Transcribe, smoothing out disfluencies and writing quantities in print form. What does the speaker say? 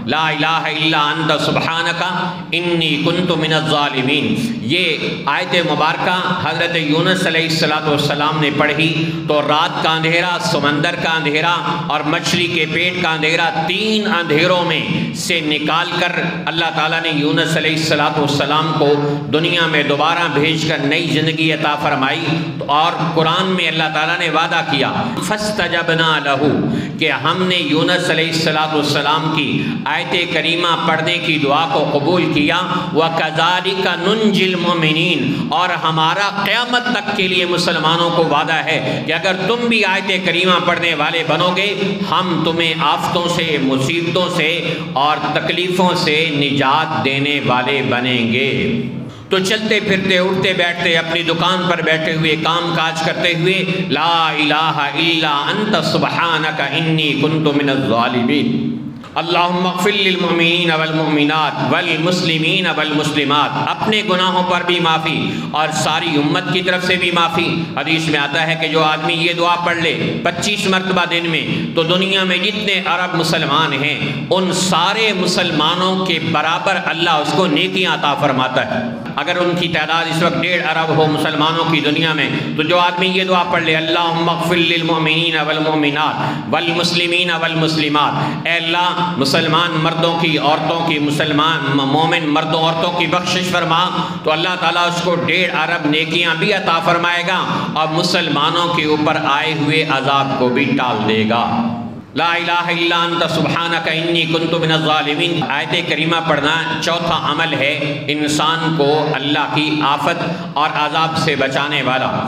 لا الہ الا انت سبحانک انی کنت من الظالمین۔ یہ آیت مبارکہ حضرت یونس علیہ السلام نے پڑھی تو رات کا اندھیرا، سمندر کا اندھیرا اور مچھلی کے پیٹ کا اندھیرا، تین اندھیروں میں سے نکال کر اللہ تعالیٰ نے یونس علیہ السلام کو دنیا میں دوبارہ بھیج کر نئی زندگی عطا فرمائی۔ اور قرآن میں اللہ تعالیٰ نے وعدہ کیا فاستجبنا لہ کہ ہم نے یونس علیہ السلام کی آیت کریمہ پڑھنے کی دعا کو قبول کیا۔ وَكَذَلِكَ نُنْجِي الْمُؤْمِنِينَ، اور ہمارا قیامت تک کے لیے مسلمانوں کو وعدہ ہے کہ اگر تم بھی آیت کریمہ پڑھنے والے بنو گے ہم تمہیں آفتوں سے، مصیبتوں سے اور تکلیفوں سے نجات دینے والے بنیں گے۔ تو چلتے پھرتے، اٹھتے بیٹھتے، اپنی دکان پر بیٹھے ہوئے، کام کاج کرتے ہوئے لا الہ الا انت سبحانک انی کنت من الظالمین۔ اللہم اغفر للمؤمنین والمؤمنات والمسلمین والمسلمات، اپنے گناہوں پر بھی معافی اور ساری امت کی طرف سے بھی معافی۔ حدیث میں آتا ہے کہ جو آدمی یہ دعا پڑھ لے 25 مرتبہ دن میں تو دنیا میں جتنے عرب مسلمان ہیں ان سارے مسلمانوں کے برابر اللہ اس کو نیکیاں عطا فرماتا ہے۔ اگر ان کی تعداد اس وقت 1.5 ارب ہو مسلمانوں کی دنیا میں، تو جو آدمی یہ دعا پڑھ لے اللہم اغفر للمؤمنین والمؤمنات والمسلمین والمسلمات، اے اللہ مسلمان مردوں کی، عورتوں کی، مسلمان مومن مردوں عورتوں کی بخشش فرما، تو اللہ تعالیٰ اس کو 1.5 ارب نیکیاں بھی عطا فرمائے گا اور مسلمانوں کے اوپر آئے ہوئے عذاب کو بھی ٹال دے گا۔ لا الہ الا انت سبحانک انی کنت من الظالمین آیت کریمہ پڑھنا چوتھا عمل ہے انسان کو اللہ کی آفت اور عذاب سے بچانے والا۔